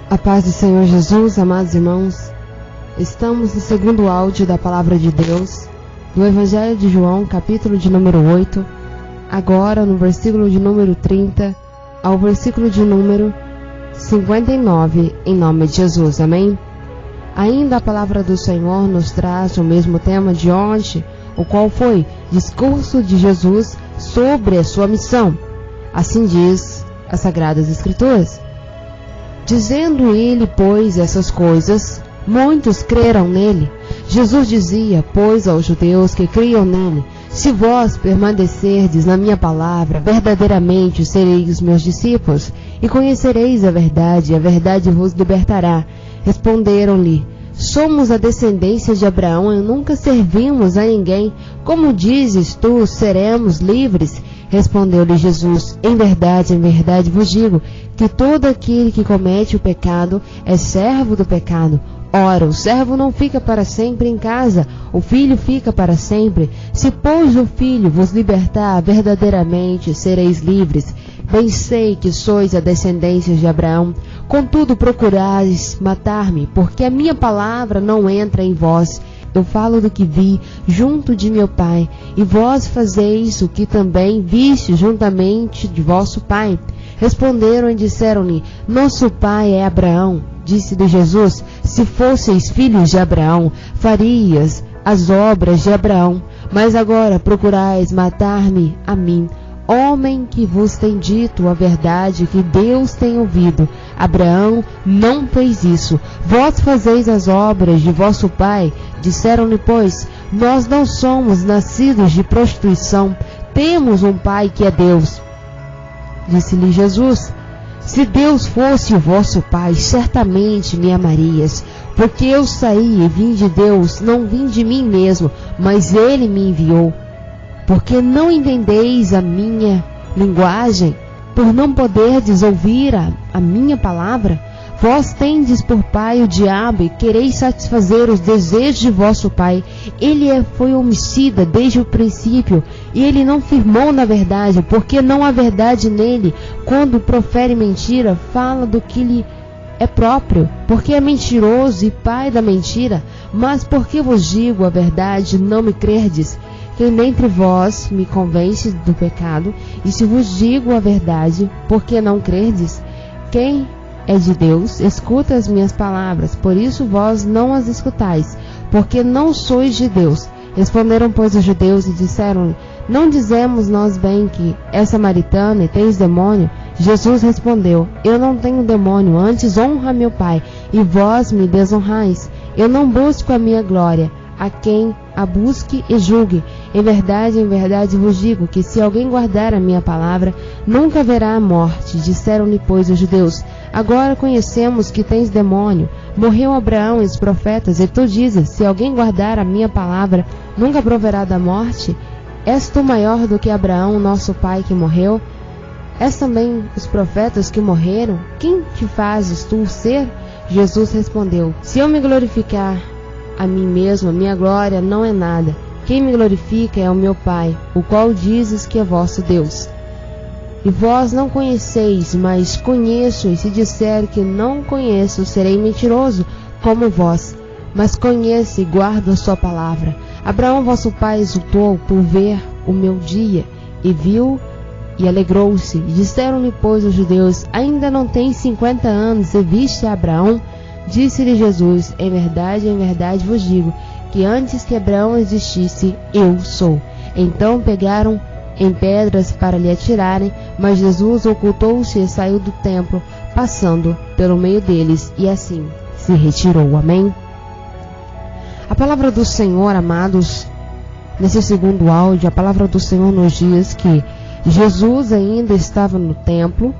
A paz do Senhor Jesus, amados irmãos, estamos no segundo áudio da Palavra de Deus, do Evangelho de João, capítulo de número 8, agora no versículo de número 30 ao versículo de número 59, em nome de Jesus, amém? Ainda a Palavra do Senhor nos traz o mesmo tema de ontem, o qual foi discurso de Jesus sobre a sua missão. Assim diz as Sagradas Escrituras. Dizendo ele, pois, essas coisas, muitos creram nele. Jesus dizia, pois, aos judeus que criam nele: se vós permanecerdes na minha palavra, verdadeiramente sereis os meus discípulos, e conhecereis a verdade vos libertará. Responderam-lhe: somos a descendência de Abraão e nunca servimos a ninguém. Como dizes tu, seremos livres? Respondeu-lhe Jesus: em verdade vos digo, que todo aquele que comete o pecado é servo do pecado. Ora, o servo não fica para sempre em casa, o filho fica para sempre. Se, pois, o filho vos libertar, verdadeiramente sereis livres. Bem sei que sois a descendência de Abraão, contudo procurais matar-me, porque a minha palavra não entra em vós. Eu falo do que vi junto de meu pai, e vós fazeis o que também viste juntamente de vosso pai. Responderam e disseram-lhe: nosso pai é Abraão. Disse-lhe Jesus: se fosseis filhos de Abraão, farias as obras de Abraão. Mas agora procurais matar-me a mim, homem que vos tem dito a verdade que Deus tem ouvido. Abraão não fez isso. Vós fazeis as obras de vosso pai. Disseram-lhe, pois: nós não somos nascidos de prostituição, temos um pai que é Deus. Disse-lhe Jesus: se Deus fosse o vosso pai, certamente me amarias, porque eu saí e vim de Deus, não vim de mim mesmo, mas ele me enviou. Porque não entendeis a minha linguagem, por não poderdes ouvir a minha palavra? Vós tendes por pai o diabo e quereis satisfazer os desejos de vosso pai. Ele foi homicida desde o princípio, e ele não firmou na verdade, porque não há verdade nele. Quando profere mentira, fala do que lhe é próprio, porque é mentiroso e pai da mentira. Mas porque vos digo a verdade, não me crerdes. Quem dentre vós me convence do pecado? E se vos digo a verdade, por que não crerdes? Quem é de Deus, escuta as minhas palavras, por isso vós não as escutais, porque não sois de Deus. Responderam, pois, os judeus e disseram-lhe: não dizemos nós bem que é samaritana e tens demônio? Jesus respondeu: eu não tenho demônio, antes honra meu Pai, e vós me desonrais. Eu não busco a minha glória, a quem a busque e julgue. Em verdade vos digo que se alguém guardar a minha palavra, nunca verá a morte. Disseram-lhe, pois, os judeus: agora conhecemos que tens demônio. Morreu Abraão e os profetas, e tu dizes: se alguém guardar a minha palavra, nunca proverá da morte? És tu maior do que Abraão, nosso pai, que morreu? És também os profetas que morreram? Quem te fazes tu ser? Jesus respondeu: se eu me glorificar a mim mesmo, a minha glória não é nada. Quem me glorifica é o meu Pai, o qual dizes que é vosso Deus. E vós não conheceis, mas conheço, e se disser que não conheço, serei mentiroso como vós. Mas conheço e guardo a sua palavra. Abraão vosso pai exultou por ver o meu dia, e viu e alegrou-se. E disseram-lhe, pois, os judeus: ainda não tens 50 anos, e viste a Abraão? Disse-lhe Jesus: em verdade vos digo, que antes que Abraão existisse, eu sou. Então pegaram em pedras para lhe atirarem, mas Jesus ocultou-se e saiu do templo, passando pelo meio deles, e assim se retirou. Amém? A palavra do Senhor, amados, nesse segundo áudio, a palavra do Senhor nos diz que Jesus ainda estava no templo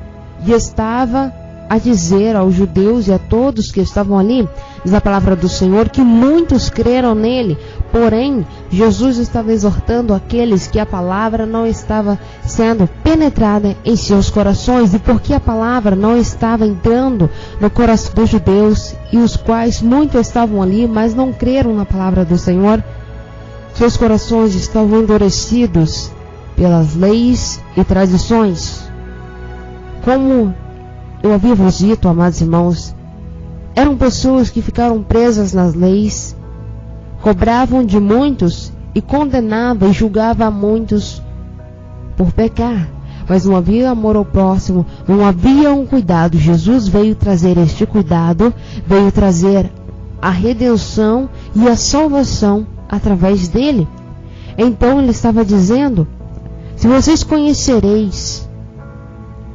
e estava a dizer aos judeus e a todos que estavam ali, diz a palavra do Senhor, que muitos creram nele. Porém, Jesus estava exortando aqueles que a palavra não estava sendo penetrada em seus corações, e porque a palavra não estava entrando no coração dos judeus, e os quais muitos estavam ali, mas não creram na palavra do Senhor, seus corações estavam endurecidos pelas leis e tradições. Como eu havia vos dito, amados irmãos, eram pessoas que ficaram presas nas leis, cobravam de muitos e condenavam e julgavam a muitos por pecar. Mas não havia amor ao próximo, não havia um cuidado. Jesus veio trazer este cuidado, veio trazer a redenção e a salvação através dele. Então ele estava dizendo: se vocês conhecereis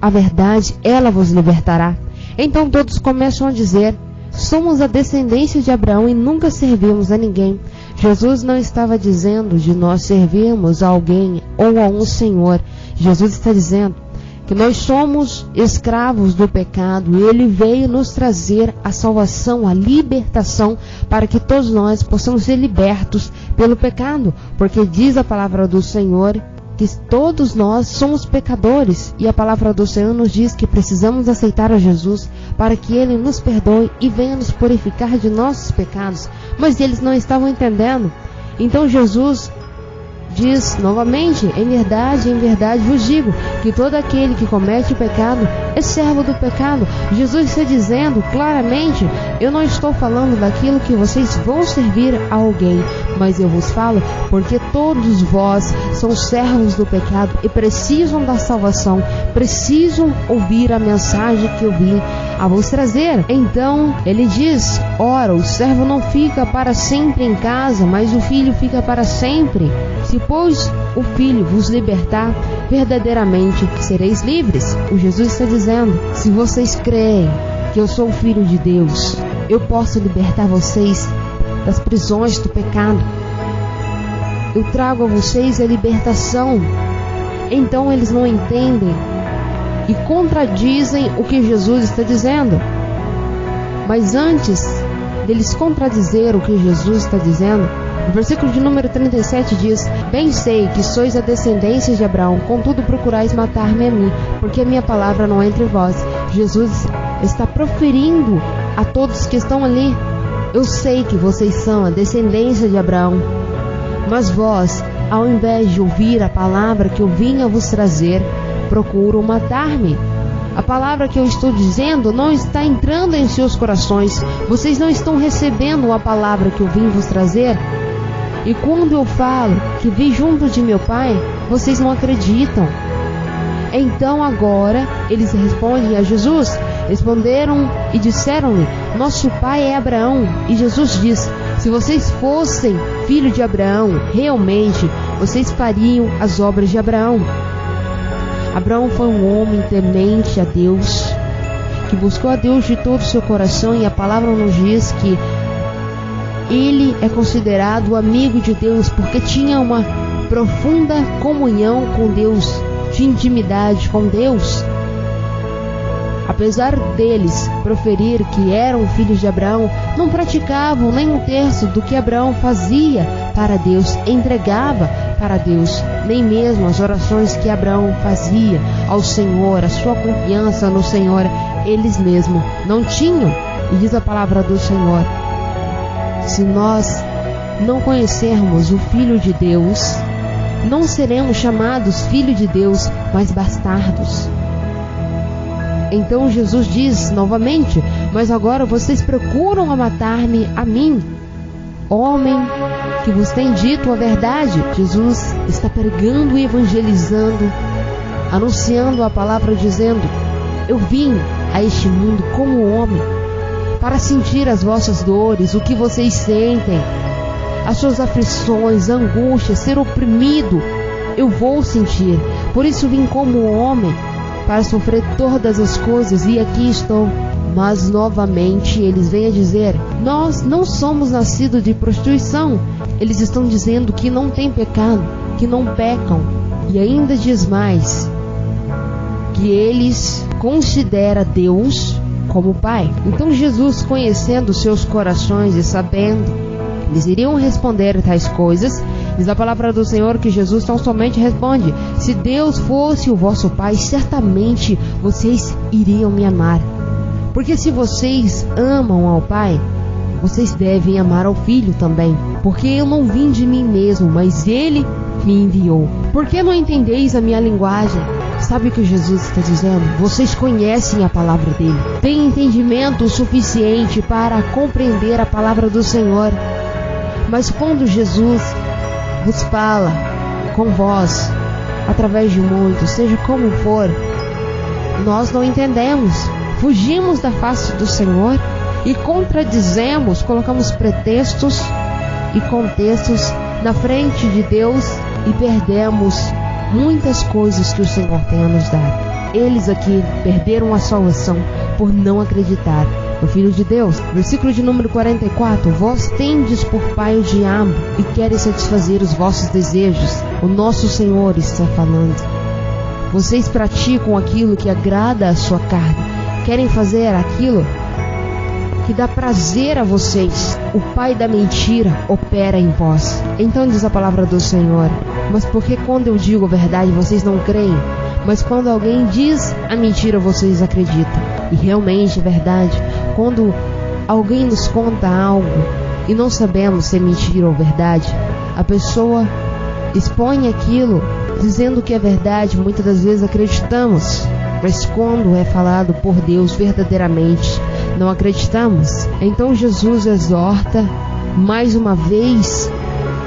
a verdade, ela vos libertará. Então todos começam a dizer: somos a descendência de Abraão e nunca servimos a ninguém. Jesus não estava dizendo de nós servirmos a alguém ou a um Senhor. Jesus está dizendo que nós somos escravos do pecado e Ele veio nos trazer a salvação, a libertação, para que todos nós possamos ser libertos pelo pecado. Porque diz a palavra do Senhor que todos nós somos pecadores, e a palavra do Senhor nos diz que precisamos aceitar a Jesus para que Ele nos perdoe e venha nos purificar de nossos pecados. Mas eles não estavam entendendo. Então Jesus diz novamente: em verdade vos digo que todo aquele que comete o pecado é servo do pecado. Jesus está dizendo claramente: eu não estou falando daquilo que vocês vão servir a alguém, mas eu vos falo porque todos vós são servos do pecado e precisam da salvação, precisam ouvir a mensagem que eu vim a vos trazer. Então ele diz: ora, o servo não fica para sempre em casa, mas o filho fica para sempre. Se, pois, o Filho vos libertar, verdadeiramente sereis livres. O Jesus está dizendo: se vocês creem que eu sou o Filho de Deus, eu posso libertar vocês das prisões do pecado. Eu trago a vocês a libertação. Então eles não entendem e contradizem o que Jesus está dizendo. Mas antes deles contradizer o que Jesus está dizendo, o versículo de número 37 diz: bem sei que sois a descendência de Abraão, contudo procurais matar-me a mim, porque a minha palavra não é entre vós. Jesus está proferindo a todos que estão ali: eu sei que vocês são a descendência de Abraão, mas vós, ao invés de ouvir a palavra que eu vim a vos trazer, procuram matar-me. A palavra que eu estou dizendo não está entrando em seus corações. Vocês não estão recebendo a palavra que eu vim vos trazer. E quando eu falo que vi junto de meu pai, vocês não acreditam. Então agora eles respondem a Jesus, responderam e disseram-lhe: nosso pai é Abraão. E Jesus diz: se vocês fossem filho de Abraão, realmente vocês fariam as obras de Abraão. Abraão foi um homem temente a Deus, que buscou a Deus de todo o seu coração, e a palavra nos diz que ele é considerado amigo de Deus porque tinha uma profunda comunhão com Deus, de intimidade com Deus. Apesar deles proferir que eram filhos de Abraão, não praticavam nem um terço do que Abraão fazia para Deus, entregava para Deus, nem mesmo as orações que Abraão fazia ao Senhor, a sua confiança no Senhor, eles mesmos não tinham. E diz a palavra do Senhor: se nós não conhecermos o Filho de Deus, não seremos chamados filhos de Deus, mas bastardos. Então Jesus diz novamente: mas agora vocês procuram a matar-me a mim, homem que vos tem dito a verdade. Jesus está pregando e evangelizando, anunciando a palavra, dizendo: eu vim a este mundo como homem, para sentir as vossas dores, o que vocês sentem, as suas aflições, angústias, ser oprimido, eu vou sentir. Por isso vim como homem, para sofrer todas as coisas, e aqui estou. Mas novamente eles vêm a dizer: nós não somos nascidos de prostituição. Eles estão dizendo que não tem pecado, que não pecam. E ainda diz mais, que eles consideram Deus como Pai. Então Jesus, conhecendo seus corações e sabendo que eles iriam responder tais coisas, diz a palavra do Senhor que Jesus tão somente responde: se Deus fosse o vosso Pai, certamente vocês iriam me amar. Porque se vocês amam ao Pai, vocês devem amar ao Filho também. Porque eu não vim de mim mesmo, mas Ele me enviou. Por que não entendeis a minha linguagem? Sabe o que Jesus está dizendo? Vocês conhecem a palavra dele, têm entendimento o suficiente para compreender a palavra do Senhor. Mas quando Jesus vos fala com voz, através de muitos, seja como for, nós não entendemos, fugimos da face do Senhor e contradizemos, colocamos pretextos e contextos na frente de Deus e perdemos muitas coisas que o Senhor tem a nos dar. Eles aqui perderam a salvação por não acreditar no Filho de Deus. Versículo de número 44. Vós tendes por pai o diabo e queres satisfazer os vossos desejos. O nosso Senhor está falando. Vocês praticam aquilo que agrada à sua carne. Querem fazer aquilo que dá prazer a vocês. O pai da mentira opera em vós. Então diz a palavra do Senhor: mas porque quando eu digo a verdade vocês não creem? Mas quando alguém diz a mentira vocês acreditam. E realmente é verdade. Quando alguém nos conta algo e não sabemos se é mentira ou verdade, a pessoa expõe aquilo dizendo que é verdade. Muitas das vezes acreditamos, mas quando é falado por Deus verdadeiramente, não acreditamos. Então Jesus exorta mais uma vez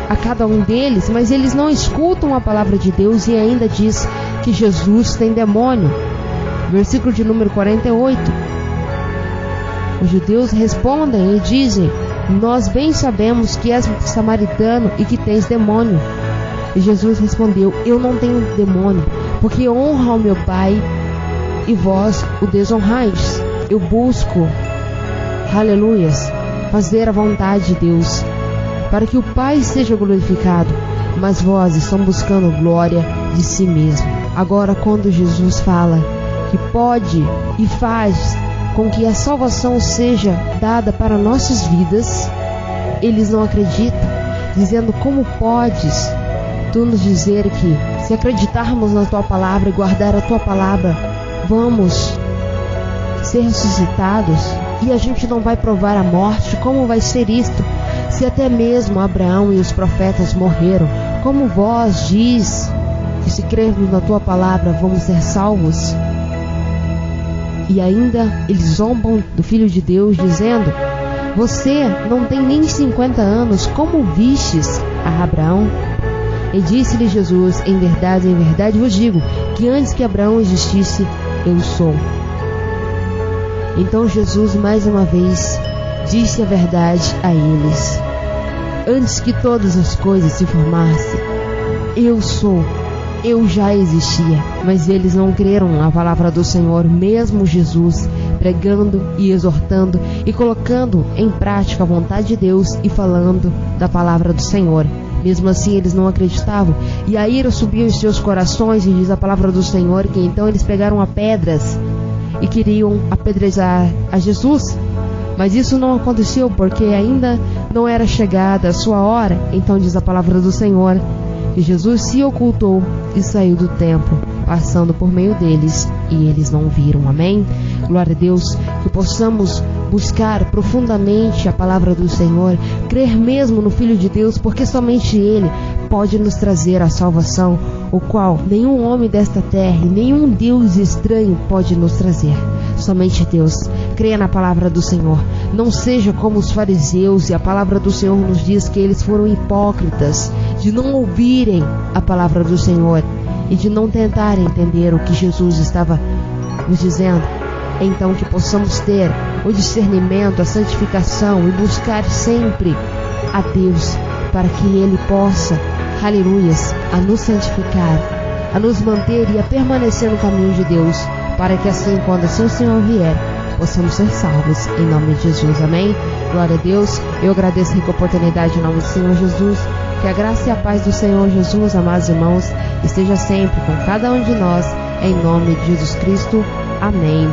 a cada um deles, mas eles não escutam a palavra de Deus e ainda diz que Jesus tem demônio. Versículo de número 48. Os judeus respondem e dizem: nós bem sabemos que és samaritano e que tens demônio. E Jesus respondeu: eu não tenho demônio, porque honra ao meu Pai e vós o desonrais. Eu busco, aleluias, fazer a vontade de Deus, para que o Pai seja glorificado, mas vós estão buscando glória de si mesmo. Agora, quando Jesus fala que pode e faz com que a salvação seja dada para nossas vidas, eles não acreditam, dizendo: como podes tu nos dizer que se acreditarmos na tua palavra e guardar a tua palavra, vamos ser ressuscitados? E a gente não vai provar a morte? Como vai ser isto? Se até mesmo Abraão e os profetas morreram, como vós diz que se crermos na tua palavra vamos ser salvos? E ainda eles zombam do Filho de Deus, dizendo: você não tem nem 50 anos, como vistes a Abraão? E disse-lhe Jesus: em verdade vos digo, que antes que Abraão existisse, eu sou. Então Jesus mais uma vez disse a verdade a eles: antes que todas as coisas se formassem, eu sou. Eu já existia, mas eles não creram na palavra do Senhor, mesmo Jesus pregando e exortando e colocando em prática a vontade de Deus e falando da palavra do Senhor. Mesmo assim eles não acreditavam, e a ira subiu em seus corações, e diz a palavra do Senhor que então eles pegaram a pedras e queriam apedrejar a Jesus. Mas isso não aconteceu, porque ainda não era chegada a sua hora. Então diz a palavra do Senhor que Jesus se ocultou e saiu do templo, passando por meio deles, e eles não viram. Amém? Glória a Deus, que possamos buscar profundamente a palavra do Senhor, crer mesmo no Filho de Deus, porque somente Ele pode nos trazer a salvação, o qual nenhum homem desta terra e nenhum Deus estranho pode nos trazer. Somente Deus. Creia na palavra do Senhor. Não seja como os fariseus, e a palavra do Senhor nos diz que eles foram hipócritas, de não ouvirem a palavra do Senhor e de não tentarem entender o que Jesus estava nos dizendo. Então que possamos ter o discernimento, a santificação e buscar sempre a Deus, para que Ele possa, aleluias, a nos santificar, a nos manter e a permanecer no caminho de Deus, para que assim, quando assim o Senhor vier, possamos ser salvos, em nome de Jesus. Amém? Glória a Deus. Eu agradeço a rica oportunidade em nome do Senhor Jesus. Que a graça e a paz do Senhor Jesus, amados irmãos, esteja sempre com cada um de nós, em nome de Jesus Cristo. Amém.